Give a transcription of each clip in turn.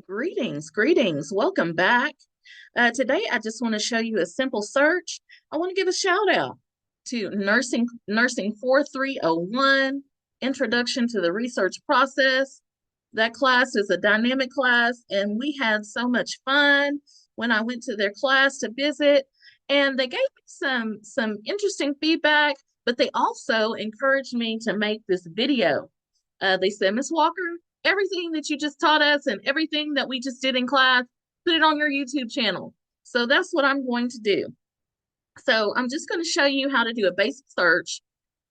Greetings, greetings. Welcome back. Today, I just want to show you a simple search. I want to give a shout out to Nursing 4301, Introduction to the Research Process. That class is a dynamic class, and we had so much fun when I went to their class to visit. And they gave me some interesting feedback, but they also encouraged me to make this video. They said, Miss Walker, everything that you just taught us and everything that we just did in class, put it on your YouTube channel. So that's what I'm going to do. So I'm just going to show you how to do a basic search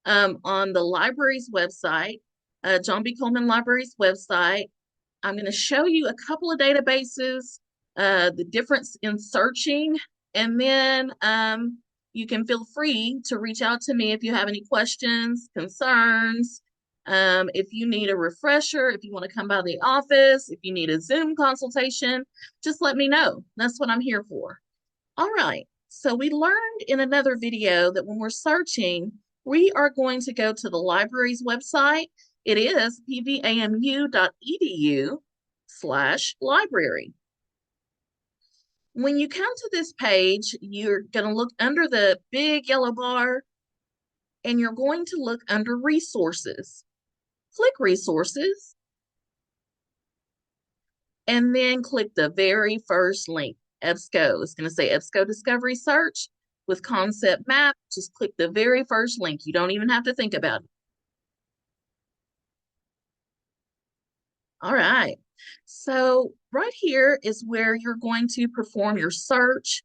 on the library's website, John B. Coleman Library's website. I'm going to show you a couple of databases, the difference in searching, and then you can feel free to reach out to me if you have any questions, concerns, if you need a refresher, if you want to come by the office, if you need a Zoom consultation, just let me know. That's what I'm here for. All right. So we learned in another video that when we're searching, we are going to go to the library's website. It is pvamu.edu/library. When you come to this page, you're going to look under the big yellow bar and you're going to look under resources. Click resources and then click the very first link, EBSCO. It's going to say EBSCO Discovery Search with Concept Map. Just click the very first link. You don't even have to think about it. All right. So right here is where you're going to perform your search.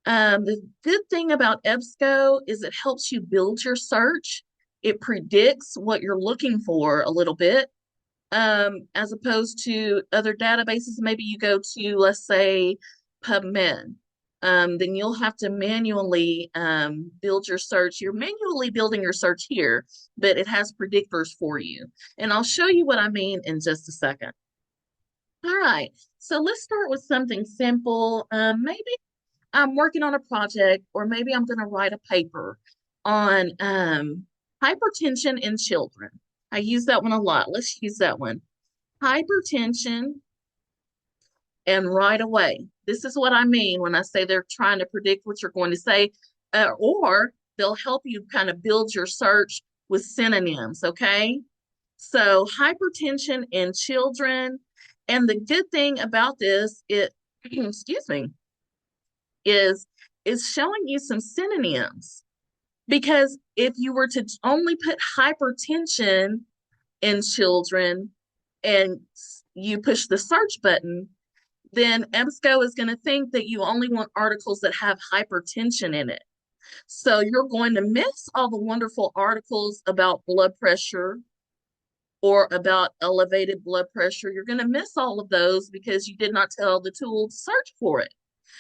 The good thing about EBSCO is it helps you build your search. It predicts what you're looking for a little bit, as opposed to other databases. Maybe you go to, let's say, PubMed. Then you'll have to manually build your search. You're manually building your search here, but it has predictors for you. And I'll show you what I mean in just a second. All right, so let's start with something simple. Maybe I'm working on a project, or maybe I'm going to write a paper on hypertension in children. I use that one a lot. Let's use that one. Hypertension, and right away. This is what I mean when I say they're trying to predict what you're going to say, or they'll help you kind of build your search with synonyms, okay? So hypertension in children. And the good thing about this, excuse me, is showing you some synonyms. Because if you were to only put hypertension in children and you push the search button, then EBSCO is going to think that you only want articles that have hypertension in it. So you're going to miss all the wonderful articles about blood pressure or about elevated blood pressure. You're going to miss all of those because you did not tell the tool to search for it.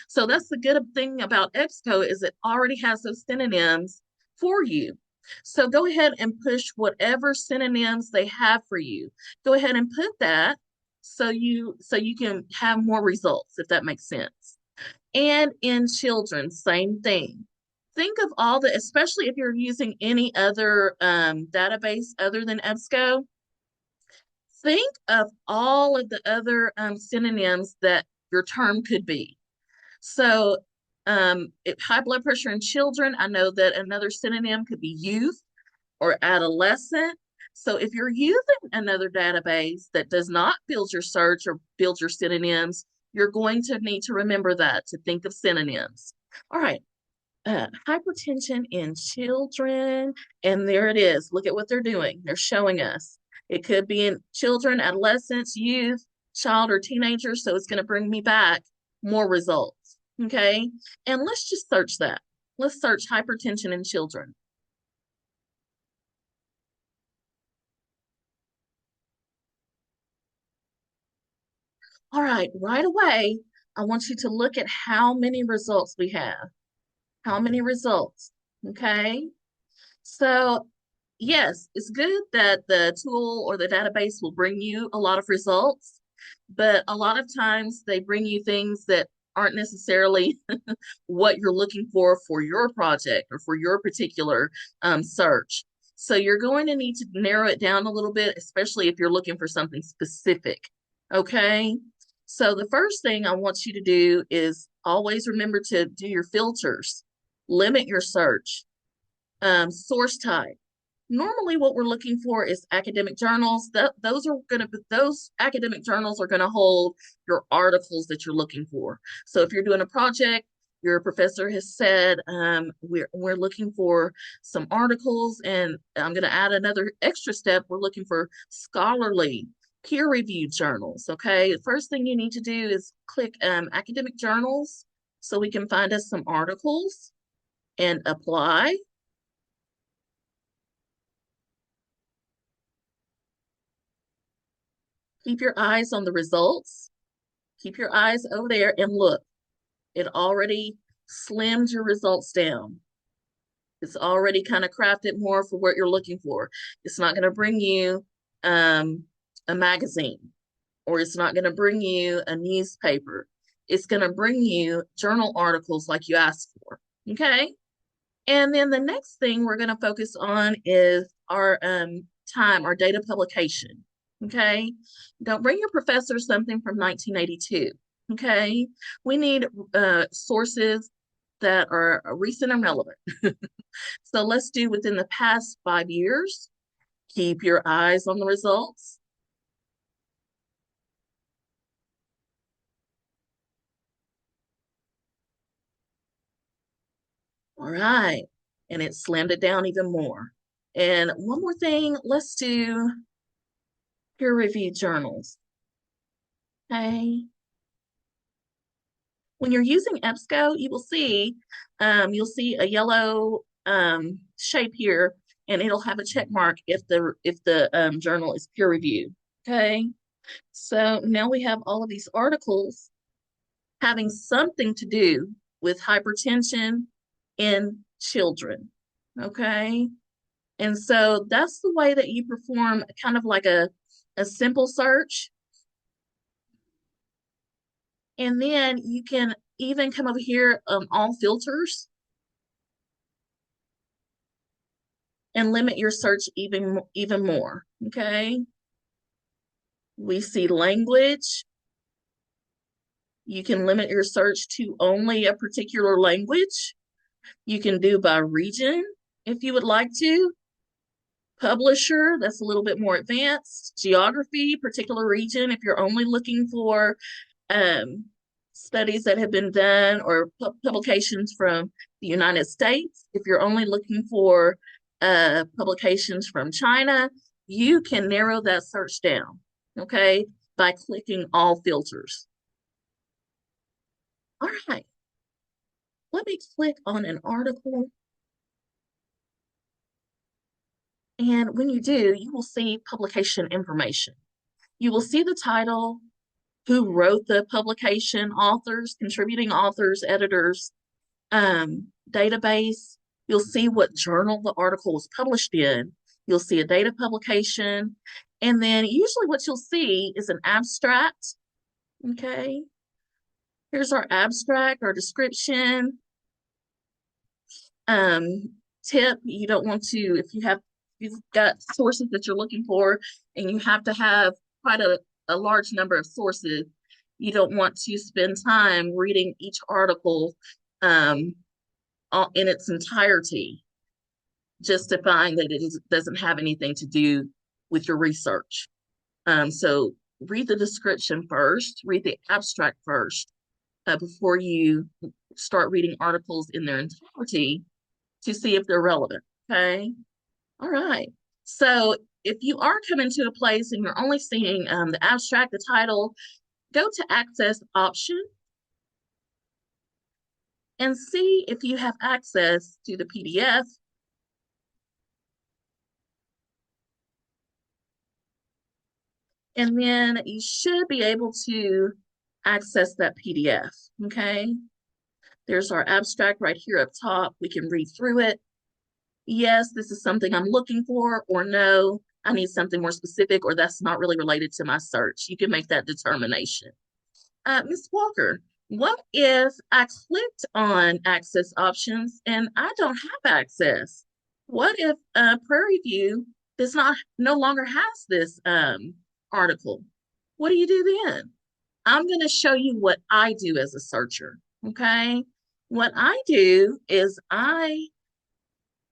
So that's the good thing about EBSCO, is it already has those synonyms for you. So go ahead and push whatever synonyms they have for you. Go ahead and put that so you can have more results, if that makes sense. And in children, same thing. Think of all the, especially if you're using any other database other than EBSCO, think of all of the other synonyms that your term could be. So if high blood pressure in children, I know that another synonym could be youth or adolescent. So if you're using another database that does not build your search or build your synonyms, you're going to need to remember that, to think of synonyms. All right. Hypertension in children. And there it is. Look at what they're doing. They're showing us. It could be in children, adolescents, youth, child, or teenagers. So it's going to bring me back more results. Okay. And let's just search that. Let's search hypertension in children. All right away, I want you to look at how many results we have. How many results? Okay. So, yes, it's good that the tool or the database will bring you a lot of results, but a lot of times they bring you things that aren't necessarily what you're looking for your project or for your particular search. So you're going to need to narrow it down a little bit, especially if you're looking for something specific. Okay. So the first thing I want you to do is always remember to do your filters, limit your search, source type. Normally what we're looking for is academic journals. Those academic journals are going to hold your articles that you're looking for. So if you're doing a project, your professor has said we're looking for some articles, and I'm going to add another extra step. We're looking for scholarly peer-reviewed journals. Okay, the first thing you need to do is click academic journals so we can find us some articles and apply. Keep your eyes on the results. Keep your eyes over there and look. It already slimmed your results down. It's already kind of crafted more for what you're looking for. It's not going to bring you um, a magazine, or it's not going to bring you a newspaper. It's going to bring you journal articles like you asked for. Okay. And then the next thing we're going to focus on is our our date of publication. Okay. Don't bring your professor something from 1982. Okay. We need sources that are recent and relevant. So let's do within the past 5 years. Keep your eyes on the results. All right. And it slammed it down even more. And one more thing, let's do peer reviewed journals. Okay. When you're using EBSCO, you'll see a yellow shape here, and it'll have a check mark if the journal is peer reviewed. Okay, so now we have all of these articles having something to do with hypertension in children. Okay, and so that's the way that you perform kind of like a simple search. And then you can even come over here, all filters, and limit your search even more. Okay. We see language. You can limit your search to only a particular language. You can do by region if you would like to. Publisher, that's a little bit more advanced. Geography, particular region, if you're only looking for um, studies that have been done or publications from the United States. If you're only looking for publications from China, you can narrow that search down, okay, by clicking all filters. All right, let me click on an article. And when you do, you will see publication information. You will see the title, who wrote the publication, authors, contributing authors, editors, database. You'll see what journal the article was published in. You'll see a date of publication. And then usually what you'll see is an abstract. Okay. Here's our abstract, our description. Tip, you don't want to, if you've got sources that you're looking for and you have to have quite a large number of sources, you don't want to spend time reading each article um, in its entirety just to find that doesn't have anything to do with your research. So read the description first, read the abstract first before you start reading articles in their entirety to see if they're relevant. Okay. All right. So if you are coming to a place and you're only seeing the abstract, the title, go to Access option and see if you have access to the PDF. And then you should be able to access that PDF. Okay. There's our abstract right here up top. We can read through it. Yes, this is something I'm looking for, or no, I need something more specific, or that's not really related to my search. You can make that determination. Ms. Walker, what if I clicked on access options and I don't have access? What if Prairie View does not no longer has this article? What do you do then? I'm going to show you what I do as a searcher. Okay. What I do is I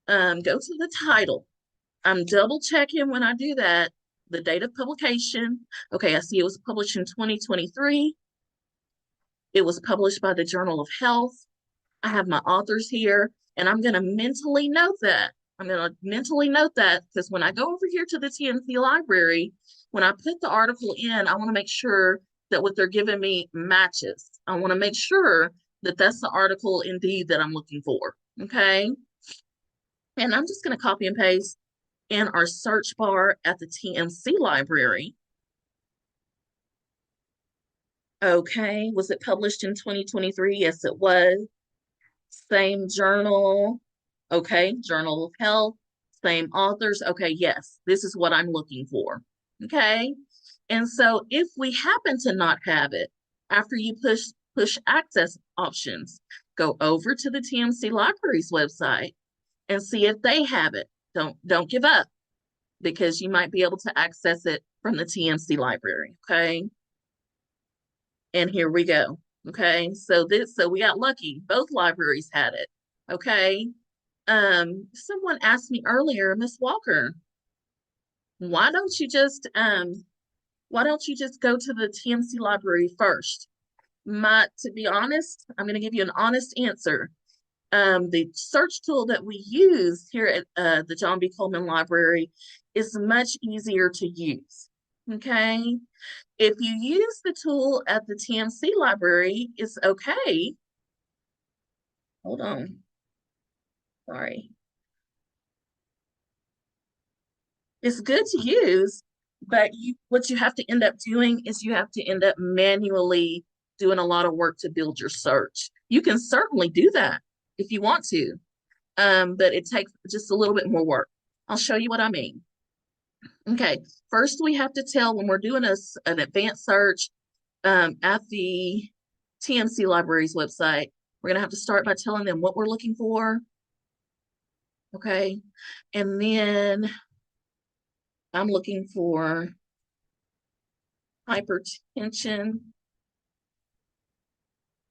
go to the title. I'm double checking when I do that, the date of publication. Okay, I see it was published in 2023. It was published by the Journal of Health. I have my authors here, and I'm going to mentally note that. I'm going to mentally note that because when I go over here to the TNC library, when I put the article in, I want to make sure that what they're giving me matches. I want to make sure that that's the article indeed that I'm looking for. Okay. And I'm just going to copy and paste in our search bar at the TNC library. Okay. Was it published in 2023? Yes, it was. Same journal. Okay, Journal of Health, same authors. Okay, yes, this is what I'm looking for. Okay. And so if we happen to not have it, after you push access options, go over to the TMC Library's website and see if they have it. Don't give up because you might be able to access it from the TMC library. Okay. And here we go. Okay. So we got lucky. Both libraries had it. Okay. Someone asked me earlier, Miss Walker, why don't you just why don't you just go to the TMC library first? To be honest, I'm going to give you an honest answer. The search tool that we use here at the John B. Coleman Library is much easier to use. Okay. If you use the tool at the TMC library, it's okay. Hold on. Sorry. It's good to use, but what you have to end up doing is you have to end up manually doing a lot of work to build your search. You can certainly do that if you want to, but it takes just a little bit more work. I'll show you what I mean. Okay, first we have to tell when we're doing an advanced search at the TMC Library's website, we're going to have to start by telling them what we're looking for. Okay, and then I'm looking for hypertension.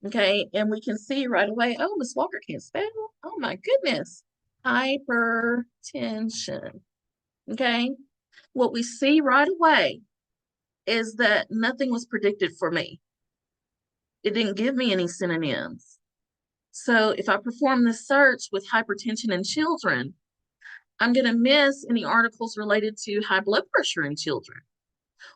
Okay, and we can see right away, oh, Miss Walker can't spell. Oh my goodness. Hypertension. Okay, what we see right away is that nothing was predicted for me. It didn't give me any synonyms. So if I perform this search with hypertension in children, I'm going to miss any articles related to high blood pressure in children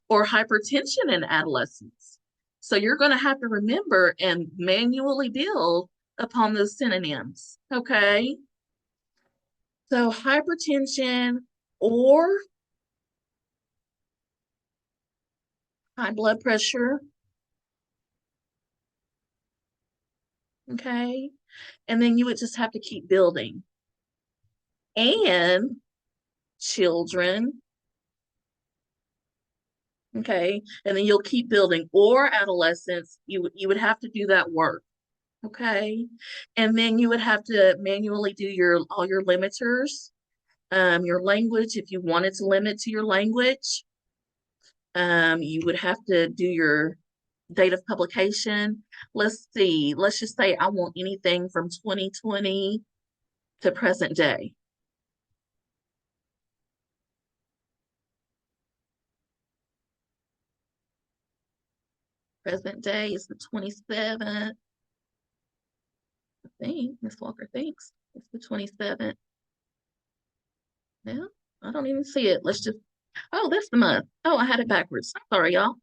or hypertension in adolescents. So you're going to have to remember and manually build upon those synonyms. Okay. So hypertension or high blood pressure. Okay. And then you would just have to keep building. And children. Okay. And then you'll keep building or adolescents. You would have to do that work. Okay. And then you would have to manually do all your limiters, your language, if you wanted to limit to your language. You would have to do your date of publication. Let's see. Let's just say I want anything from 2020 to present day. Present day is the 27th. I think Miss Walker thinks it's the 27th. Yeah, I don't even see it. Let's just, oh, that's the month. Oh, I had it backwards. I'm sorry, y'all.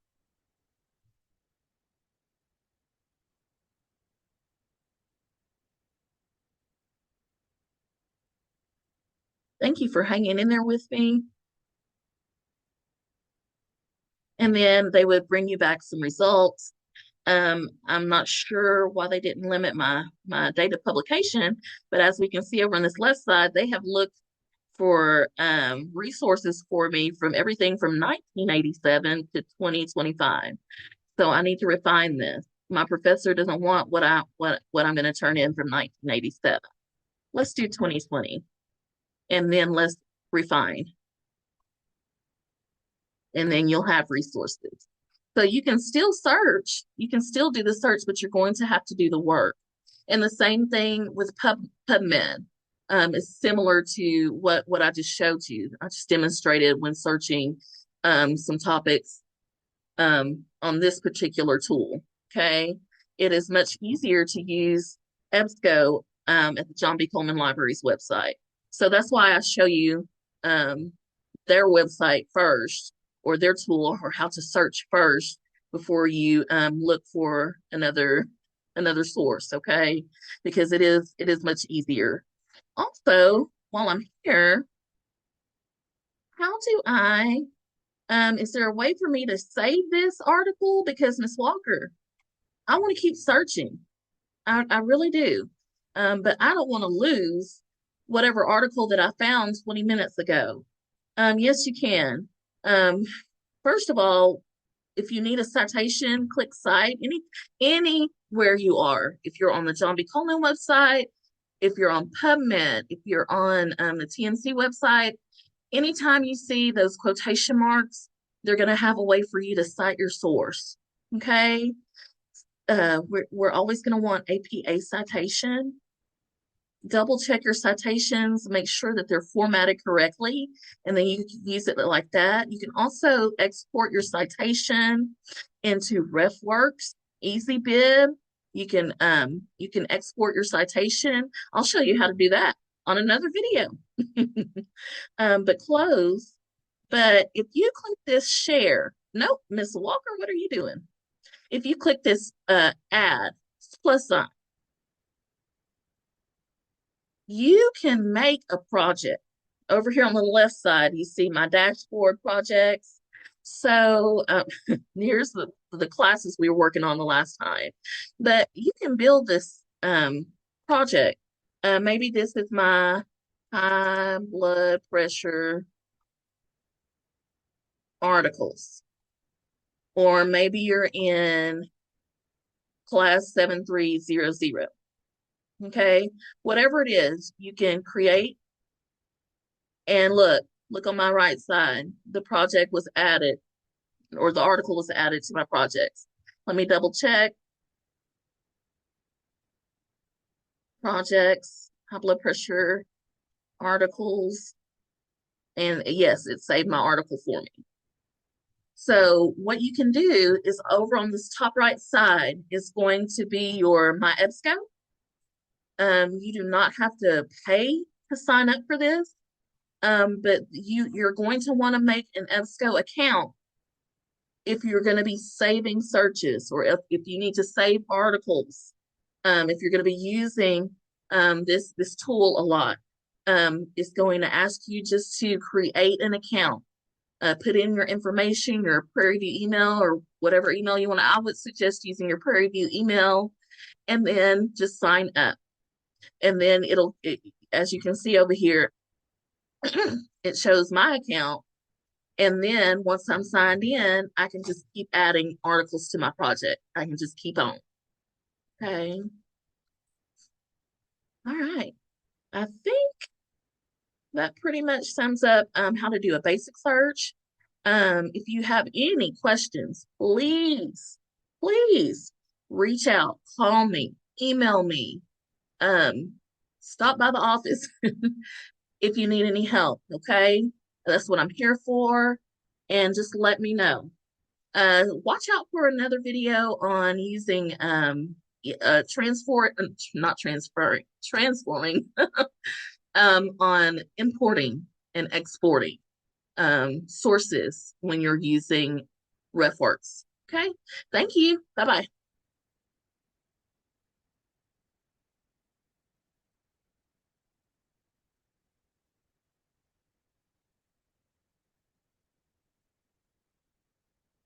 Thank you for hanging in there with me. And then they would bring you back some results. I'm not sure why they didn't limit my date of publication, but as we can see over on this left side, they have looked for resources for me from everything from 1987 to 2025. So I need to refine this. My professor doesn't want what I'm going to turn in from 1987. Let's do 2020, and then let's refine, and then you'll have resources. So you can still search, you can still do the search, but you're going to have to do the work. And the same thing with PubMed. Is similar to what I just showed you. I just demonstrated when searching some topics on this particular tool. Okay, it is much easier to use EBSCO at the John B. Coleman Library's website. So that's why I show you their website first, or their tool, or how to search first before you look for another source. Okay, because it is much easier. Also, while I'm here, how do I is there a way for me to save this article? Because Miss Walker, I want to keep searching. I really do. But I don't want to lose whatever article that I found 20 minutes ago. Yes, you can. Um, first of all, if you need a citation, click cite anywhere you are. If you're on the John B. Coleman website, if you're on PubMed, if you're on the TNC website, anytime you see those quotation marks, they're going to have a way for you to cite your source. Okay. We're always going to want APA citation. Double check your citations, make sure that they're formatted correctly, and then you can use it like that. You can also export your citation into RefWorks, EasyBib. You can export your citation. I'll show you how to do that on another video. But close. But if you click this share, nope, Miss Walker, what are you doing? If you click this add plus sign, you can make a project. Over here on the left side, you see my dashboard projects. So here's the classes we were working on the last time. But you can build this project. Maybe this is my high blood pressure articles. Or maybe you're in class 7300. Okay, whatever it is, you can create. And look on my right side, the project was added, or the article was added to my projects. Let me double check. Projects, high blood pressure, articles, and yes, it saved my article for me. So what you can do is over on this top right side is going to be your My EBSCO. You do not have to pay to sign up for this, but you're going to want to make an EBSCO account if you're going to be saving searches, or if you need to save articles, if you're going to be using this tool a lot. It's going to ask you just to create an account, put in your information, your Prairie View email, or whatever email you want. I would suggest using your Prairie View email, and then just sign up. And then as you can see over here, it shows my account. And then once I'm signed in, I can just keep adding articles to my project. I can just keep on. Okay. All right. I think that pretty much sums up how to do a basic search. If you have any questions, please reach out, call me, email me, stop by the office if you need any help. Okay. That's what I'm here for. And just let me know. Watch out for another video on using transforming on importing and exporting sources when you're using RefWorks. Okay, thank you. Bye bye.